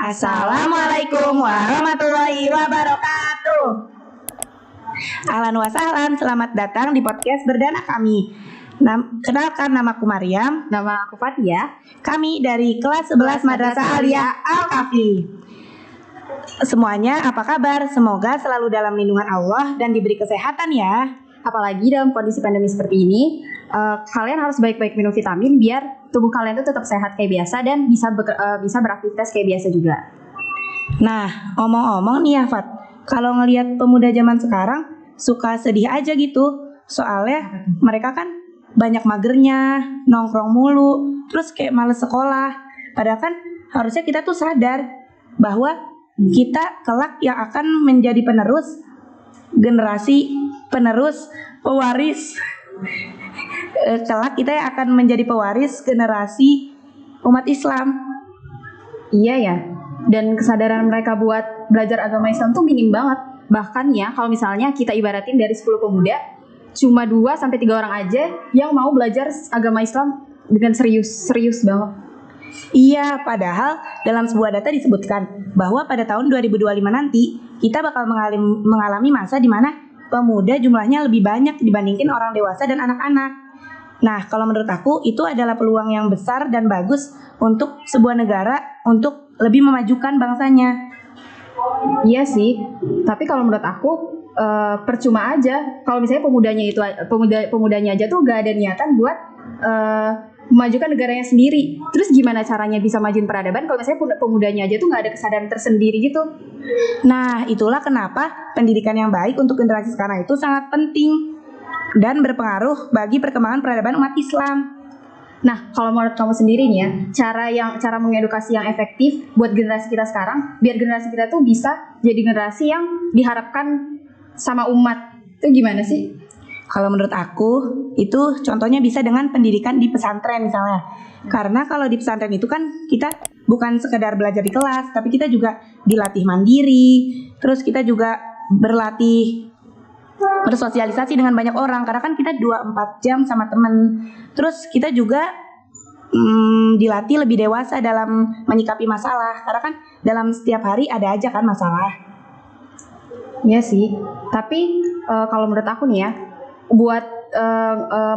Assalamualaikum warahmatullahi wabarakatuh. Ahlan wa sahlan, selamat datang di podcast Berdana kami. Kenalkan, namaku Maryam. Nama aku Fatia. Kami dari kelas 11 Madrasah Aliyah Al-Kahfi. Semuanya apa kabar? Semoga selalu dalam lindungan Allah dan diberi kesehatan ya. Apalagi dalam kondisi pandemi seperti ini, kalian harus baik-baik minum vitamin biar tubuh kalian tuh tetap sehat kayak biasa dan bisa beraktivitas kayak biasa juga. Nah, omong-omong nih ya Fat, kalau ngelihat pemuda zaman sekarang suka sedih aja gitu. Soalnya mereka kan banyak magernya, nongkrong mulu, terus kayak males sekolah. Padahal kan harusnya kita tuh sadar bahwa kita kelak yang akan menjadi pewaris. Kelak kita yang akan menjadi pewaris generasi umat Islam. Iya ya. Dan kesadaran mereka buat belajar agama Islam tuh minim banget. Bahkan ya kalau misalnya kita ibaratin dari 10 pemuda, cuma 2-3 orang aja yang mau belajar agama Islam dengan serius banget. Iya, padahal dalam sebuah data disebutkan bahwa pada tahun 2025 nanti kita bakal mengalami masa di mana pemuda jumlahnya lebih banyak dibandingkan orang dewasa dan anak-anak. Nah, kalau menurut aku itu adalah peluang yang besar dan bagus untuk sebuah negara untuk lebih memajukan bangsanya. Iya sih, tapi kalau menurut aku percuma aja kalau misalnya pemudanya aja tuh gak ada niatan buat memajukan negaranya sendiri. Terus gimana caranya bisa majuin peradaban kalau misalnya pemudanya aja tuh gak ada kesadaran tersendiri gitu. Nah, itulah kenapa pendidikan yang baik untuk generasi sekarang itu sangat penting dan berpengaruh bagi perkembangan peradaban umat Islam. Nah, kalau menurut kamu sendiri nih ya, cara mengedukasi yang efektif buat generasi kita sekarang, biar generasi kita tuh bisa jadi generasi yang diharapkan sama umat, itu gimana sih? Kalau menurut aku, itu contohnya bisa dengan pendidikan di pesantren misalnya. Karena kalau di pesantren itu kan kita bukan sekedar belajar di kelas, tapi kita juga dilatih mandiri, terus kita juga berlatih bersosialisasi dengan banyak orang. Karena kan kita 2-4 jam sama temen. Terus kita juga dilatih lebih dewasa dalam menyikapi masalah. Karena kan dalam setiap hari ada aja kan masalah. Iya sih, tapi kalau menurut aku nih ya, buat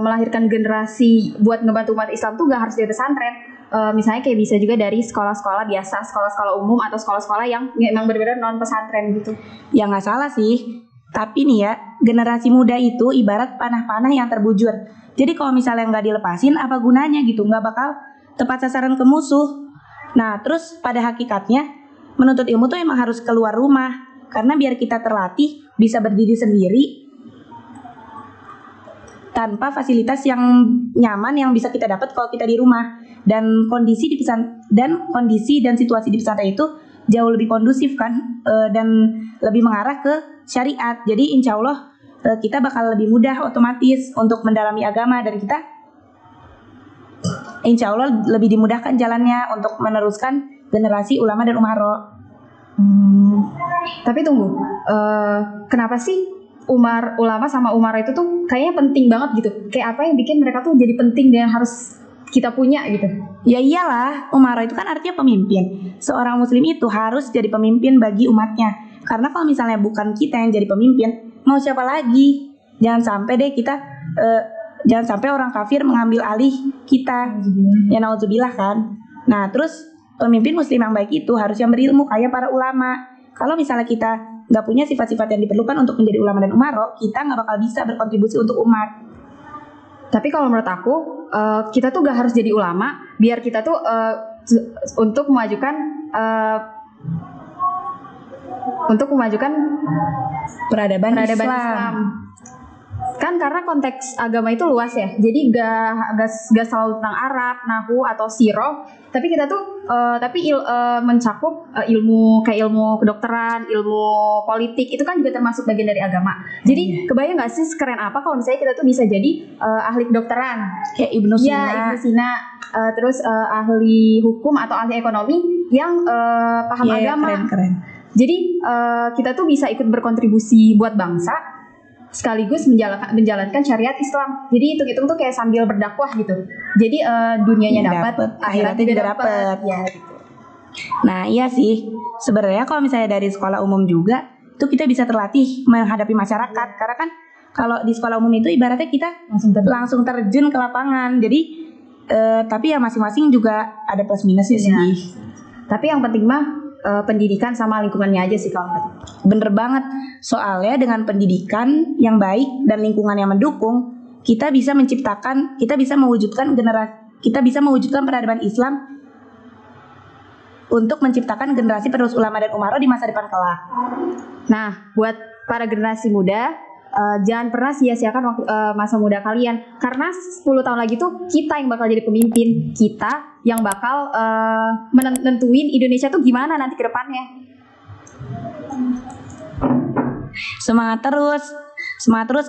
melahirkan generasi buat ngebantu umat Islam tuh gak harus dari pesantren. Misalnya kayak bisa juga dari sekolah-sekolah biasa, sekolah-sekolah umum atau sekolah-sekolah yang memang benar-benar non pesantren gitu. Ya gak salah sih. Tapi nih ya, generasi muda itu ibarat panah-panah yang terbujur. Jadi kalau misalnya nggak dilepasin, apa gunanya gitu? Nggak bakal tepat sasaran ke musuh. Nah, terus pada hakikatnya, menuntut ilmu tuh emang harus keluar rumah. Karena biar kita terlatih, bisa berdiri sendiri, tanpa fasilitas yang nyaman yang bisa kita dapat kalau kita di rumah. Dan kondisi dan situasi di pesantren itu jauh lebih kondusif kan, dan lebih mengarah ke syariat. Jadi insya Allah kita bakal lebih mudah otomatis untuk mendalami agama, dan kita insya Allah lebih dimudahkan jalannya untuk meneruskan generasi ulama dan umaro. Tapi tunggu, kenapa sih ulama sama umara itu tuh kayaknya penting banget gitu? Kayak apa yang bikin mereka tuh jadi penting dan harus kita punya gitu? Ya iyalah, umara itu kan artinya pemimpin. Seorang muslim itu harus jadi pemimpin bagi umatnya. Karena kalau misalnya bukan kita yang jadi pemimpin, mau siapa lagi? Jangan sampai orang kafir mengambil alih kita. Ya naudzubillah kan. Nah, terus pemimpin muslim yang baik itu harus yang berilmu kayak para ulama. Kalau misalnya kita nggak punya sifat-sifat yang diperlukan untuk menjadi ulama dan umaro, kita nggak bakal bisa berkontribusi untuk umat. Tapi kalau menurut aku, kita tuh gak harus jadi ulama biar kita tuh untuk memajukan peradaban Islam. Kan karena konteks agama itu luas ya, jadi gak selalu tentang Arab, Nahwu atau Sirah, tapi kita tuh mencakup ilmu kedokteran, ilmu politik, itu kan juga termasuk bagian dari agama. Jadi kebayang gak sih sekeren apa kalau misalnya kita tuh bisa jadi ahli kedokteran kayak Ibnu Sina. Ya, Ibnu Sina, terus ahli hukum atau ahli ekonomi yang paham agama. Keren. Jadi kita tuh bisa ikut berkontribusi buat bangsa sekaligus menjalankan syariat Islam. Jadi hitung-hitung tuh kayak sambil berdakwah gitu. Jadi dunianya dapat, akhiratnya juga dapat. Ya gitu. Nah iya sih, sebenarnya kalau misalnya dari sekolah umum juga itu kita bisa terlatih menghadapi masyarakat. Karena kan kalau di sekolah umum itu ibaratnya kita langsung terjun ke lapangan. Jadi tapi ya masing-masing juga ada plus minusnya sih. Iya. Tapi yang penting mah pendidikan sama lingkungannya aja sih kalau. Bener banget. Soalnya dengan pendidikan yang baik dan lingkungan yang mendukung, kita bisa mewujudkan peradaban Islam untuk menciptakan generasi penerus ulama dan umarok di masa depan kelak. Nah, buat para generasi muda, jangan pernah sia-siakan masa muda kalian, karena 10 tahun lagi tuh kita yang bakal jadi pemimpin, kita yang bakal menentuin Indonesia tuh gimana nanti ke depannya. Semangat terus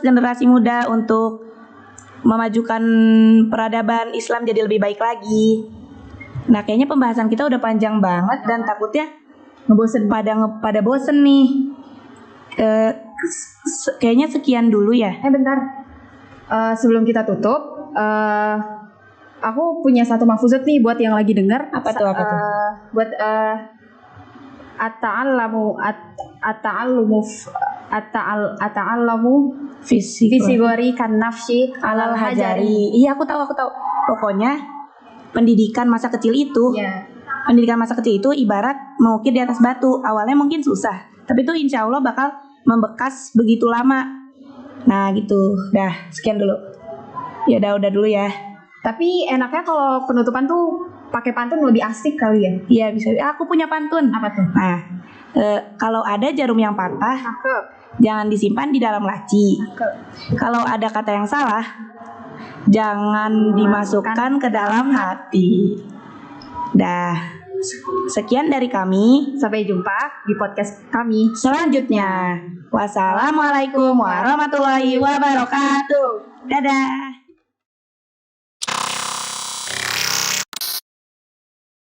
generasi muda untuk memajukan peradaban Islam jadi lebih baik lagi. Nah kayaknya pembahasan kita udah panjang banget dan takutnya Ngebosen. pada bosen nih. Kayaknya sekian dulu ya. Bentar. Sebelum kita tutup, aku punya satu mahfuzat nih buat yang lagi denger. Apa tuh? Buat ata'allamu fisigori kan nafsi alal hajari. Iya aku tahu. Pokoknya pendidikan masa kecil itu, pendidikan masa kecil itu ibarat mengukir di atas batu. Awalnya mungkin susah, tapi itu insya Allah bakal membekas begitu lama. Nah gitu, dah sekian dulu. Ya udah dulu ya. Tapi enaknya kalau penutupan tuh pakai pantun lebih asik kali ya. Iya bisa. Aku punya pantun. Apa tuh? Nah, kalau ada jarum yang patah, jangan disimpan di dalam laci. Kalau ada kata yang salah, jangan dimasukkan ke dalam hati. Dah, sekian dari kami. Sampai jumpa di podcast kami selanjutnya. Wassalamualaikum warahmatullahi wabarakatuh. Dadah.